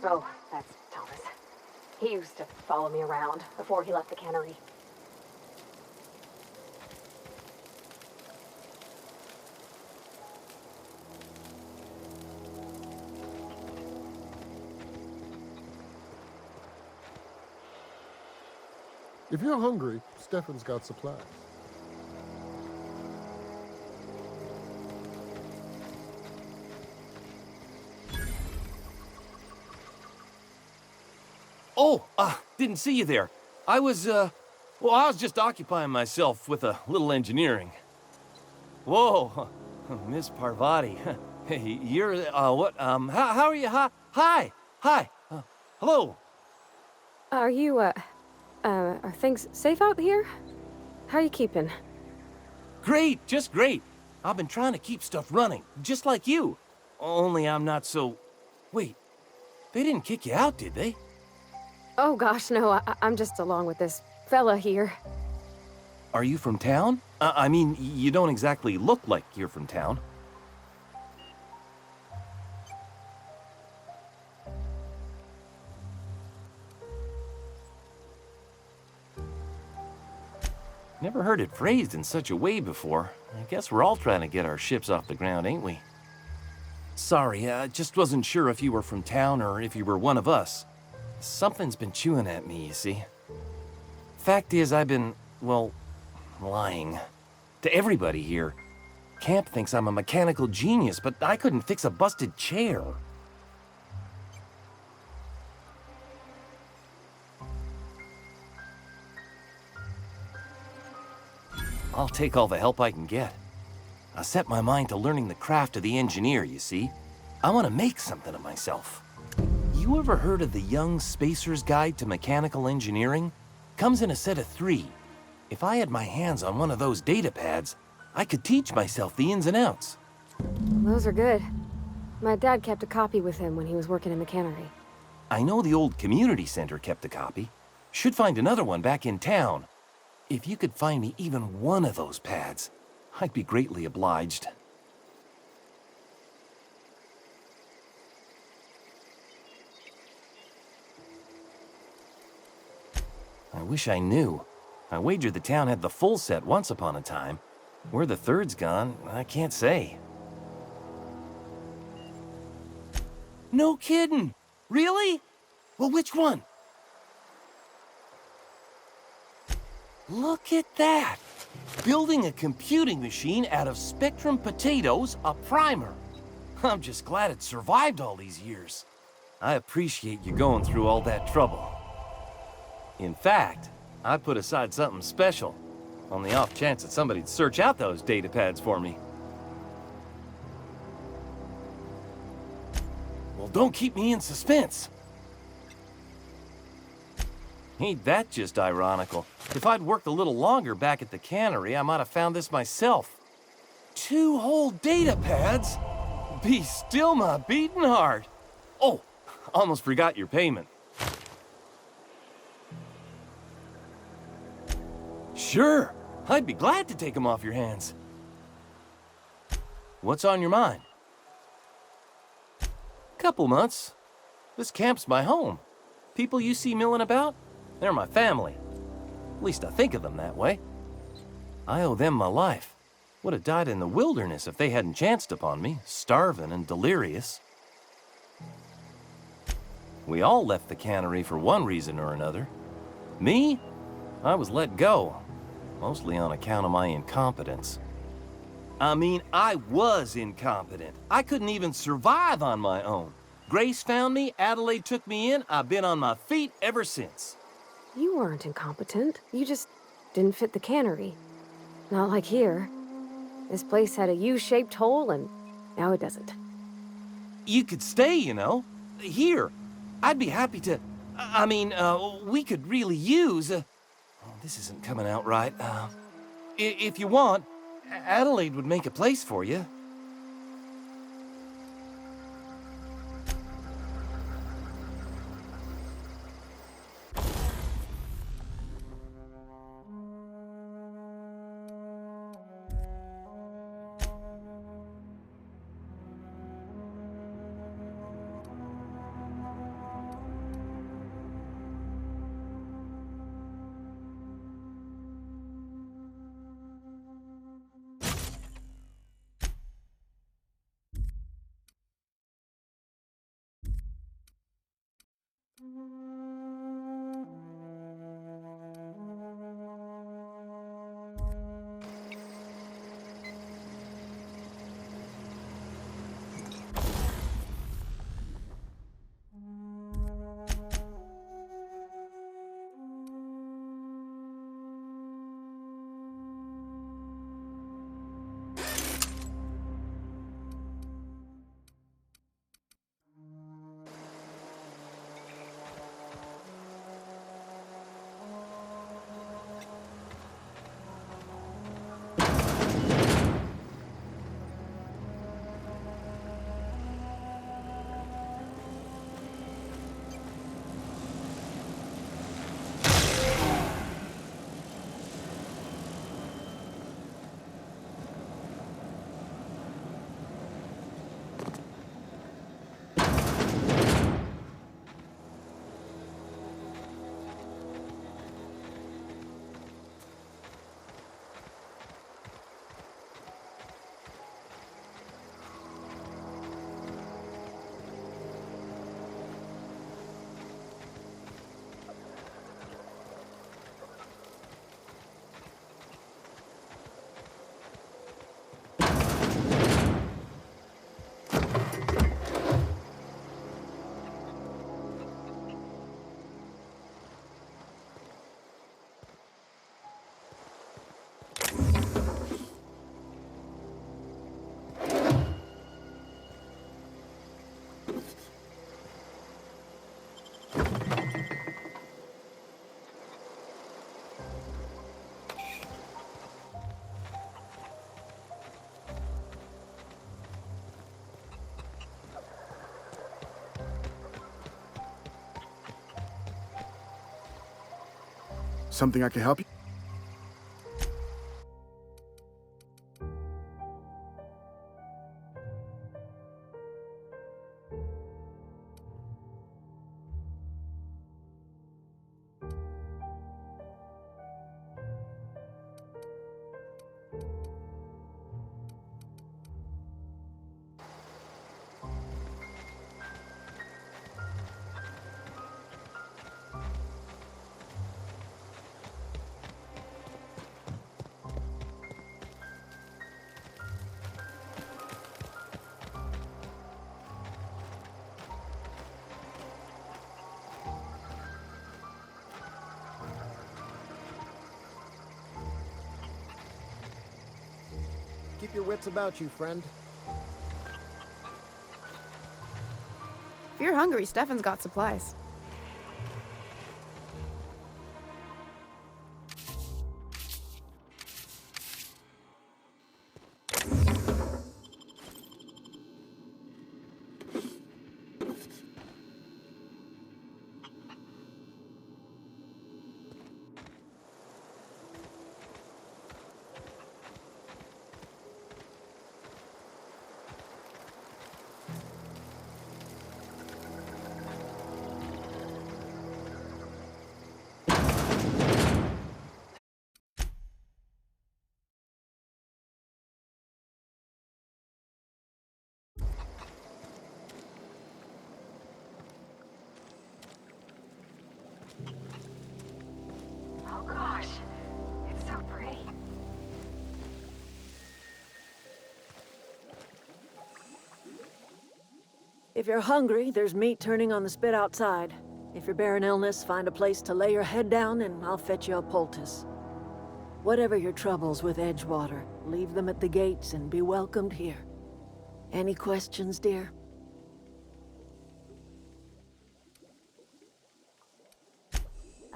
Oh, that's Thomas. He used to follow me around before he left the cannery. If you're hungry, Stefan's got supplies. Oh, didn't see you there. I was just occupying myself with a little engineering. Whoa, Miss Parvati. Hey, you're, what, how are you? Hi, hello. Are you, are things safe out here? How are you keeping? Great, just great. I've been trying to keep stuff running, just like you. Only I'm not so... Wait, they didn't kick you out, did they? Oh gosh, no, I'm just along with this fella here. Are you from town? I mean, you don't exactly look like you're from town. Never heard it phrased in such a way before. I guess we're all trying to get our ships off the ground, ain't we? Sorry, I just wasn't sure if you were from town or if you were one of us. Something's been chewing at me, you see. Fact is, I've been, well, lying. To everybody here. Camp thinks I'm a mechanical genius, but I couldn't fix a busted chair. I'll take all the help I can get. I set my mind to learning the craft of the engineer, you see. I want to make something of myself. You ever heard of the Young Spacer's Guide to Mechanical Engineering? Comes in a set of 3. If I had my hands on one of those data pads, I could teach myself the ins and outs. Those are good. My dad kept a copy with him when he was working in the cannery. I know the old community center kept a copy. Should find another one back in town. If you could find me even one of those pads, I'd be greatly obliged. I wish I knew. I wager the town had the full set once upon a time. Where the third's gone, I can't say. No kidding! Really? Well, which one? Look at that! Building a computing machine out of Spectrum potatoes, a primer. I'm just glad it survived all these years. I appreciate you going through all that trouble. In fact, I put aside something special, on the off chance that somebody'd search out those data pads for me. Well, don't keep me in suspense. Ain't that just ironical? If I'd worked a little longer back at the cannery, I might have found this myself. 2 whole data pads? Be still my beating heart. Oh, almost forgot your payment. Sure, I'd be glad to take them off your hands. What's on your mind? Couple months. This camp's my home. People you see milling about, they're my family. At least I think of them that way. I owe them my life. Would have died in the wilderness if they hadn't chanced upon me, starving and delirious. We all left the cannery for one reason or another. Me? I was let go, mostly on account of my incompetence. I mean, I was incompetent. I couldn't even survive on my own. Grace found me, Adelaide took me in, I've been on my feet ever since. You weren't incompetent. You just didn't fit the cannery. Not like here. This place had a U-shaped hole, and now it doesn't. You could stay, you know. Here. I'd be happy to... I mean, we could really use... oh, this isn't coming out right. If you want, Adelaide would make a place for you. Something I can help you? Keep your wits about you, friend. If you're hungry, Stefan's got supplies. Oh gosh, it's so pretty. If you're hungry, there's meat turning on the spit outside. If you're bearing illness, find a place to lay your head down and I'll fetch you a poultice. Whatever your troubles with Edgewater, leave them at the gates and be welcomed here. Any questions, dear?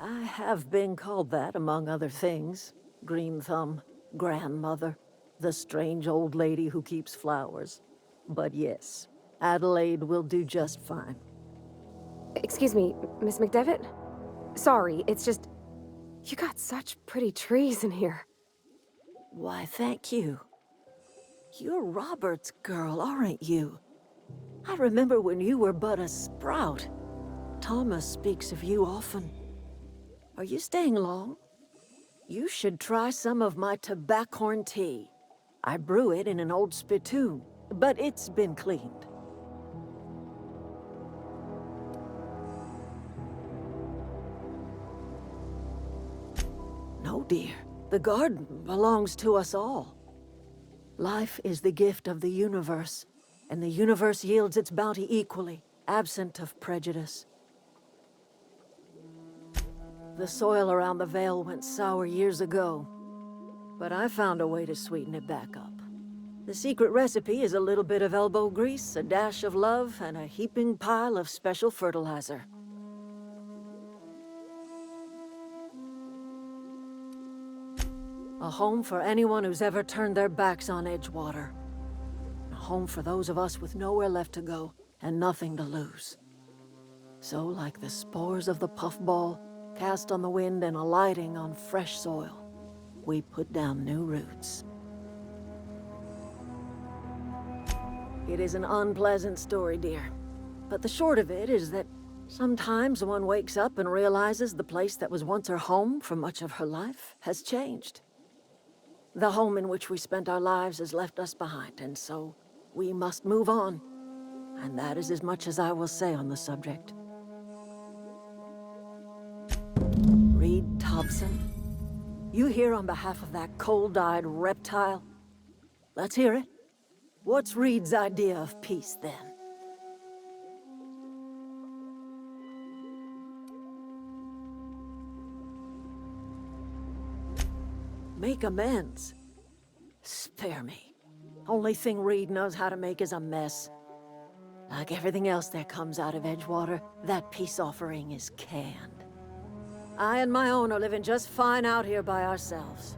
I have been called that, among other things. Green Thumb, grandmother, the strange old lady who keeps flowers. But yes, Adelaide will do just fine. Excuse me, Miss McDevitt? Sorry, it's just... You got such pretty trees in here. Why, thank you. You're Robert's girl, aren't you? I remember when you were but a sprout. Thomas speaks of you often. Are you staying long? You should try some of my tobaccorn tea. I brew it in an old spittoon, but it's been cleaned. No, dear. The garden belongs to us all. Life is the gift of the universe, and the universe yields its bounty equally, absent of prejudice. The soil around the Vale went sour years ago, but I found a way to sweeten it back up. The secret recipe is a little bit of elbow grease, a dash of love, and a heaping pile of special fertilizer. A home for anyone who's ever turned their backs on Edgewater. A home for those of us with nowhere left to go and nothing to lose. So, like the spores of the puffball, cast on the wind and alighting on fresh soil, we put down new roots. It is an unpleasant story, dear. But the short of it is that sometimes one wakes up and realizes the place that was once her home for much of her life has changed. The home in which we spent our lives has left us behind, and so we must move on. And that is as much as I will say on the subject. Reed Thompson, you here on behalf of that cold-eyed reptile? Let's hear it. What's Reed's idea of peace, then? Make amends? Spare me. Only thing Reed knows how to make is a mess. Like everything else that comes out of Edgewater, that peace offering is canned. I and my own are living just fine out here by ourselves.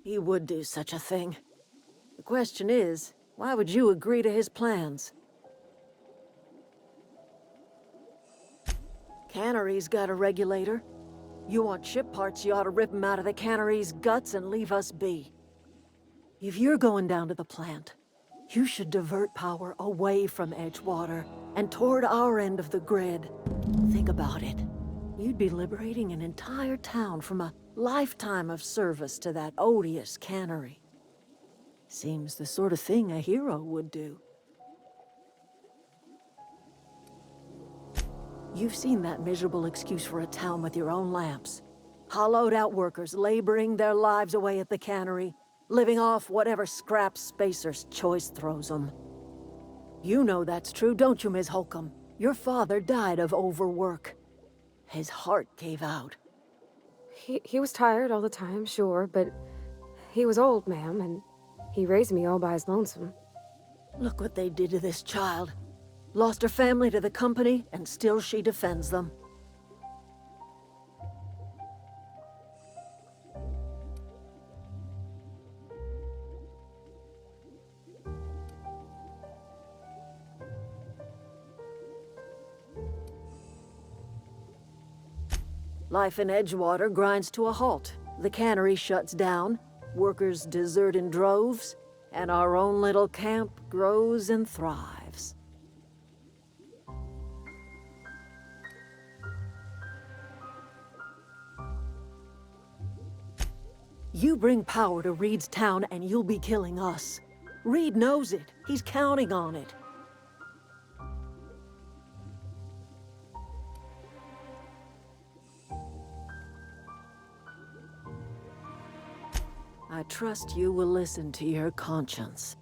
He would do such a thing. The question is, Why would you agree to his plans? Cannery's got a regulator. You want ship parts, you ought to rip 'em out of the cannery's guts and leave us be. If you're going down to the plant, you should divert power away from Edgewater and toward our end of the grid. Think about it. You'd be liberating an entire town from a lifetime of service to that odious cannery. Seems the sort of thing a hero would do. You've seen that miserable excuse for a town with your own lamps. Hollowed-out workers laboring their lives away at the cannery, living off whatever scrap Spacer's choice throws them. You know that's true, don't you, Ms. Holcomb? Your father died of overwork. His heart gave out. He was tired all the time, sure, but he was old, ma'am, and he raised me all by his lonesome. Look what they did to this child. Lost her family to the company, and still she defends them. Life in Edgewater grinds to a halt. The cannery shuts down, workers desert in droves, and our own little camp grows and thrives. You bring power to Reed's town and you'll be killing us. Reed knows it. He's counting on it. I trust you will listen to your conscience.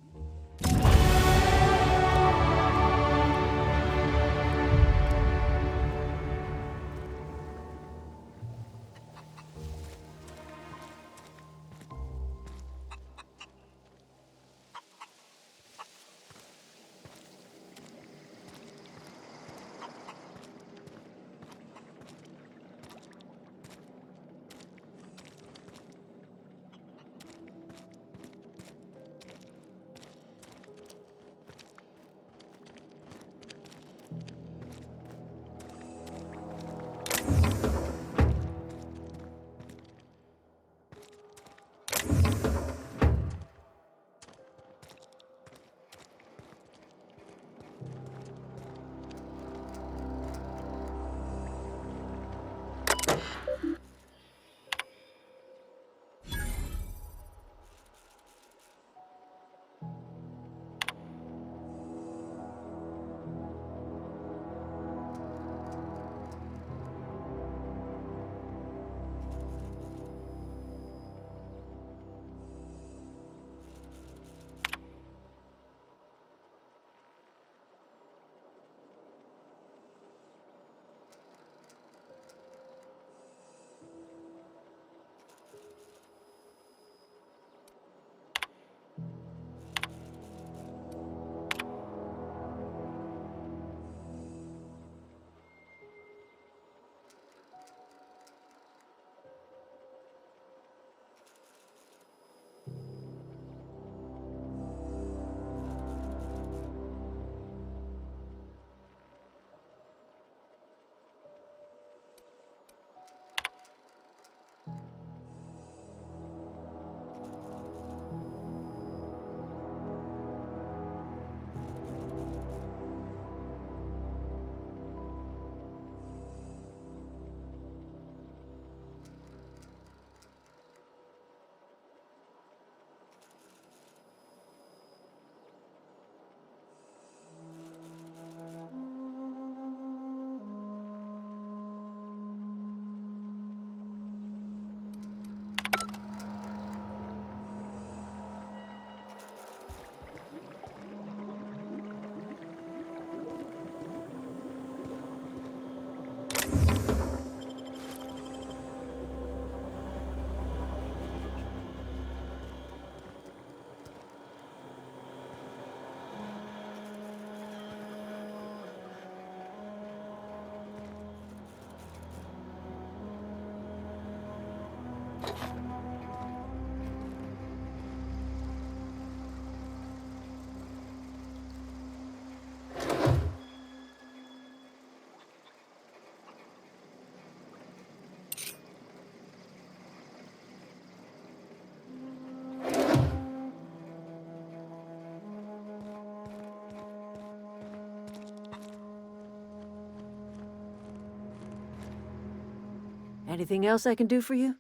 Anything else I can do for you?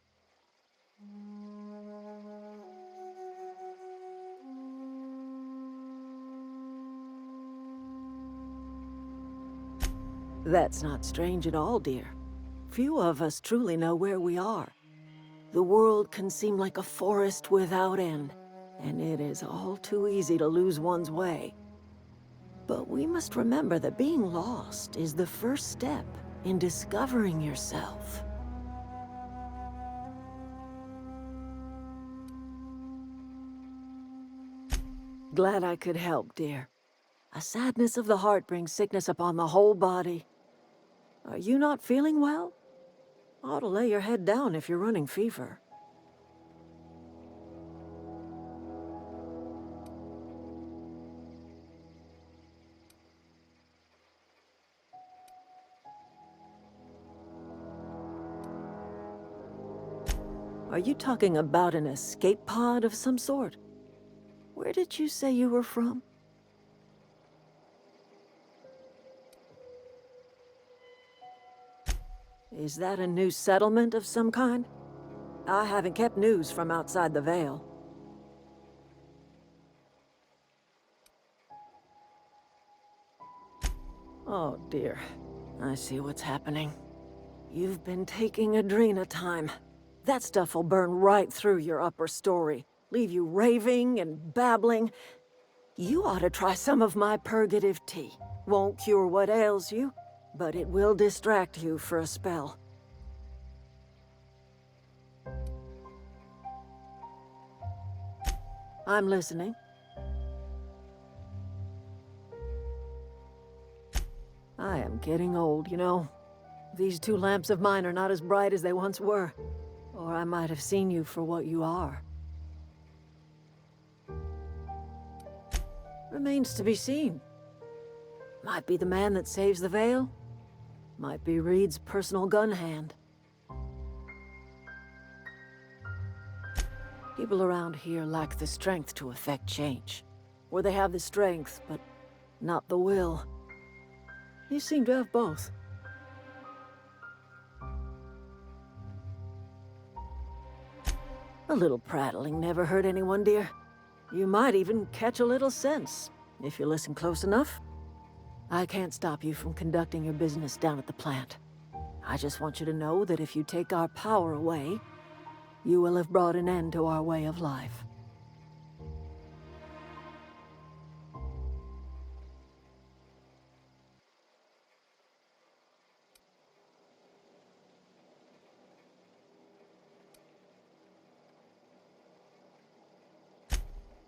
That's not strange at all, dear. Few of us truly know where we are. The world can seem like a forest without end, and it is all too easy to lose one's way. But we must remember that being lost is the first step in discovering yourself. Glad I could help, dear. A sadness of the heart brings sickness upon the whole body. Are you not feeling well? Ought to lay your head down if you're running fever. Are you talking about an escape pod of some sort? Where did you say you were from? Is that a new settlement of some kind? I haven't kept news from outside the Vale. Oh dear, I see what's happening. You've been taking Adrena time. That stuff will burn right through your upper story, leave you raving and babbling. You ought to try some of my purgative tea. Won't cure what ails you, but it will distract you for a spell. I'm listening. I am getting old, you know. These two lamps of mine are not as bright as they once were. Or I might have seen you for what you are. Remains to be seen. Might be the man that saves the Vale. Might be Reed's personal gun hand. People around here lack the strength to effect change. Or they have the strength, but not the will. You seem to have both. A little prattling never hurt anyone, dear. You might even catch a little sense, if you listen close enough. I can't stop you from conducting your business down at the plant. I just want you to know that if you take our power away, you will have brought an end to our way of life.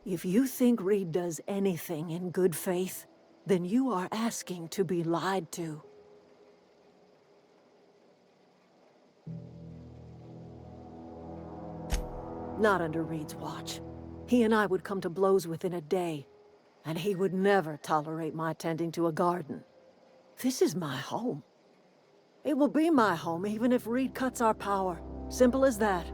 If you think Reed does anything in good faith, then you are asking to be lied to. Not under Reed's watch. He and I would come to blows within a day, and he would never tolerate my tending to a garden. This is my home. It will be my home even if Reed cuts our power. Simple as that.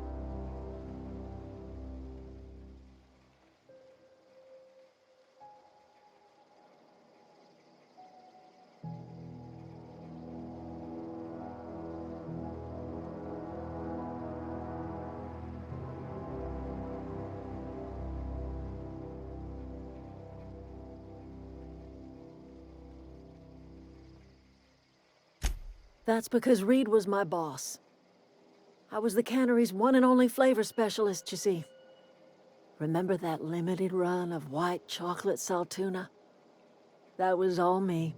That's because Reed was my boss. I was the cannery's one and only flavor specialist, you see. Remember that limited run of white chocolate saltuna? That was all me.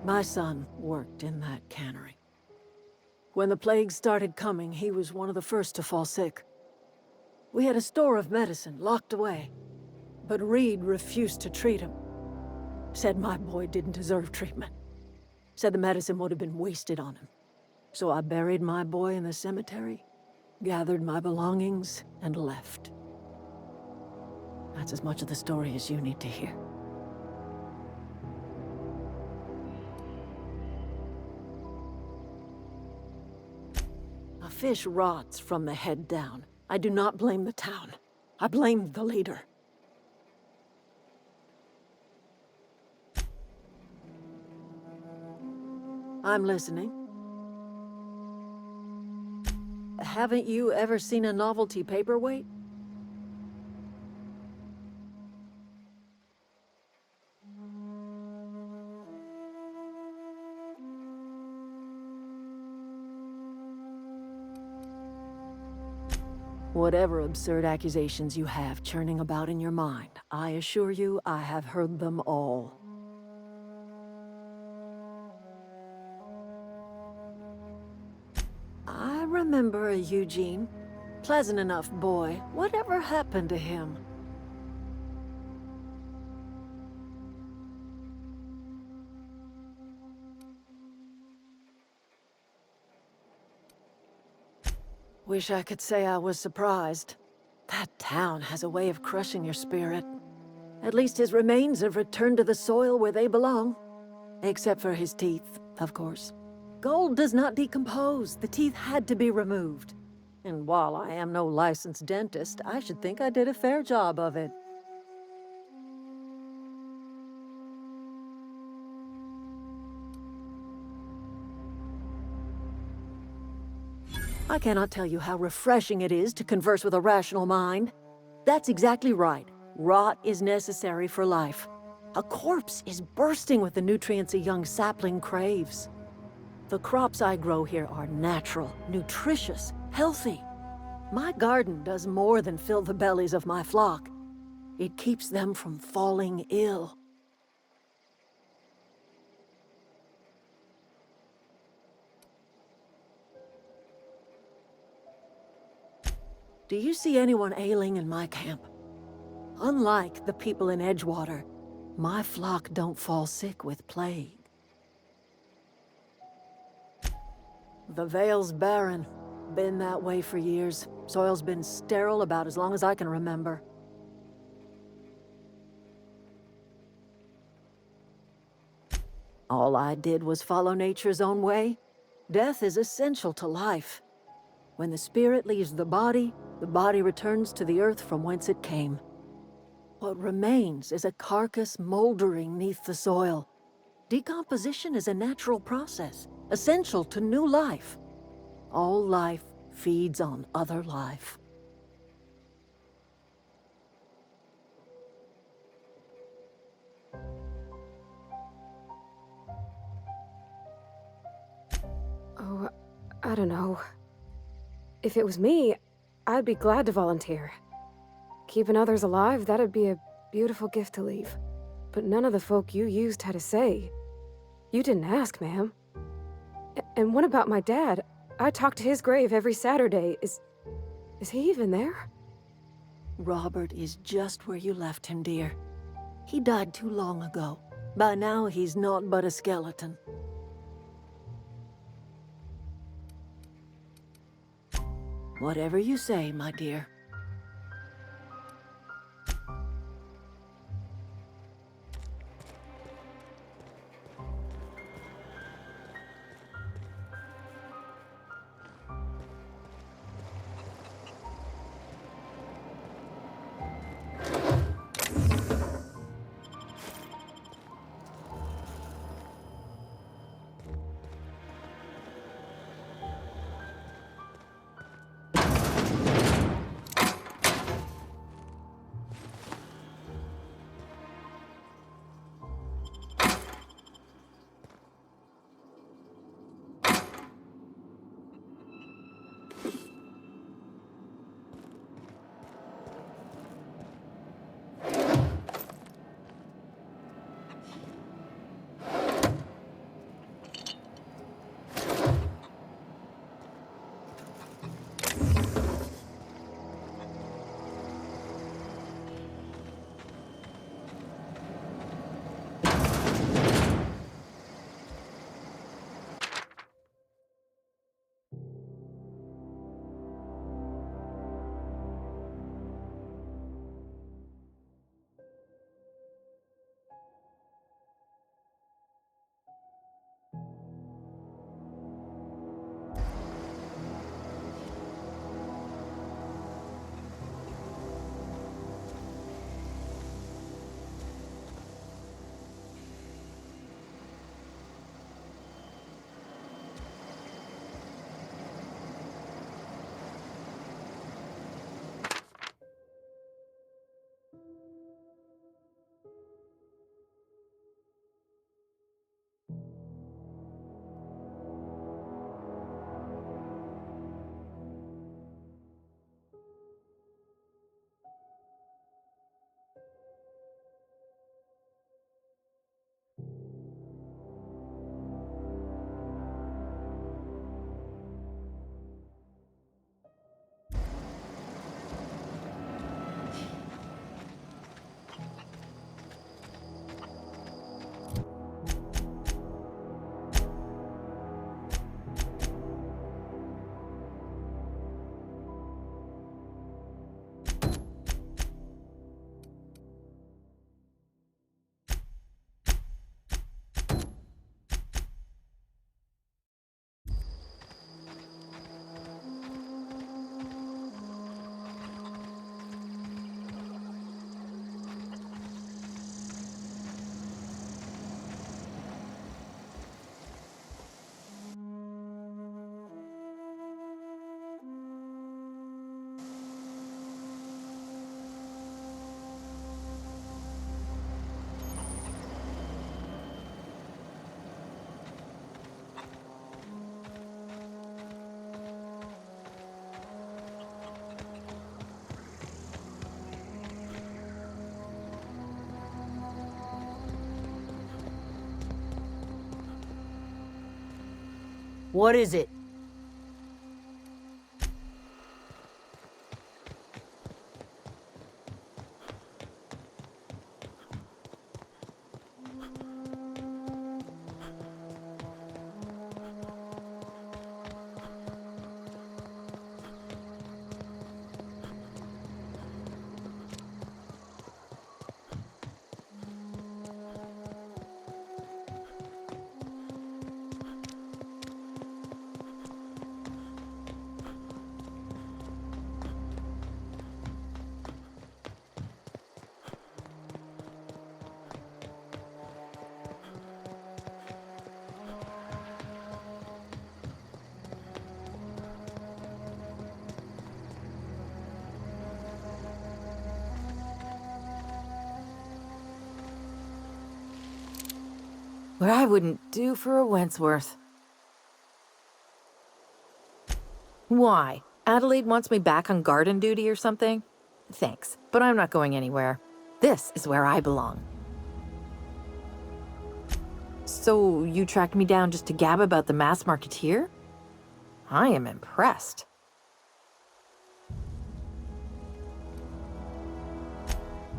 My son worked in that cannery. When the plague started coming, he was one of the first to fall sick. We had a store of medicine locked away, but Reed refused to treat him. Said my boy didn't deserve treatment. Said the medicine would have been wasted on him. So I buried my boy in the cemetery, gathered my belongings, and left. That's as much of the story as you need to hear. A fish rots from the head down. I do not blame the town. I blame the leader. I'm listening. Haven't you ever seen a novelty paperweight? Whatever absurd accusations you have churning about in your mind, I assure you I have heard them all. I remember a Eugene. Pleasant enough boy. Whatever happened to him? Wish I could say I was surprised. That town has a way of crushing your spirit. At least his remains have returned to the soil where they belong. Except for his teeth, of course. Gold does not decompose. The teeth had to be removed. And while I am no licensed dentist, I should think I did a fair job of it. I cannot tell you how refreshing it is to converse with a rational mind. That's exactly right. Rot is necessary for life. A corpse is bursting with the nutrients a young sapling craves. The crops I grow here are natural, nutritious, healthy. My garden does more than fill the bellies of my flock. It keeps them from falling ill. Do you see anyone ailing in my camp? Unlike the people in Edgewater, my flock don't fall sick with plague. The Vale's barren. Been that way for years. Soil's been sterile about as long as I can remember. All I did was follow nature's own way. Death is essential to life. When the spirit leaves the body returns to the earth from whence it came. What remains is a carcass moldering neath the soil. Decomposition is a natural process, essential to new life. All life feeds on other life. Oh, I don't know. If it was me, I'd be glad to volunteer. Keeping others alive, that'd be a beautiful gift to leave. But none of the folk you used had a say. You didn't ask, ma'am. And what about my dad? I talk to his grave every Saturday. Is he even there? Robert is just where you left him, dear. He died too long ago. By now, he's naught but a skeleton. Whatever you say, my dear. What is it? What I wouldn't do for a Wentworth. Why? Adelaide wants me back on garden duty or something? Thanks, but I'm not going anywhere. This is where I belong. So, you tracked me down just to gab about the mass marketeer? I am impressed.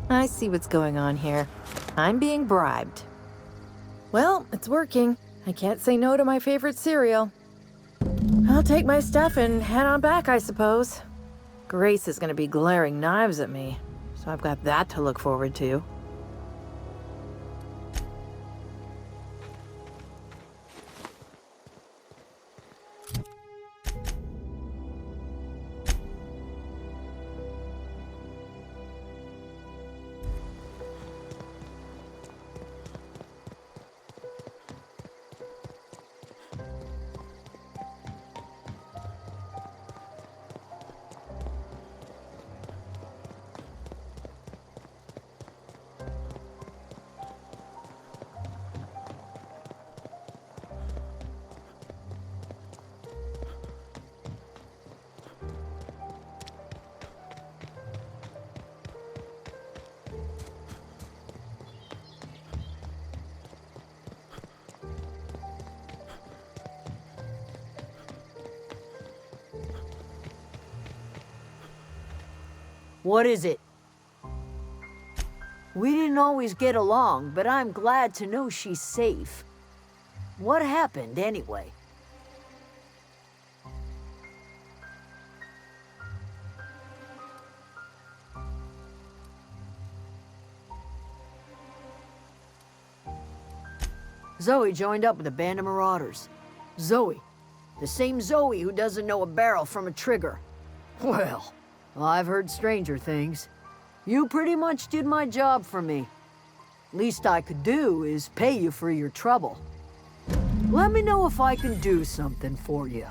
I see what's going on here. I'm being bribed. Well, it's working. I can't say no to my favorite cereal. I'll take my stuff and head on back, I suppose. Grace is gonna be glaring knives at me, so I've got that to look forward to. What is it? We didn't always get along, but I'm glad to know she's safe. What happened, anyway? Zoe joined up with a band of marauders. Zoe. The same Zoe who doesn't know a barrel from a trigger. Well, I've heard stranger things. You pretty much did my job for me. Least I could do is pay you for your trouble. Let me know if I can do something for you.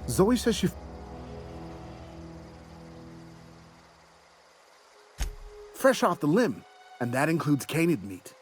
Zoe says she... fresh off the limb, and that includes canid meat.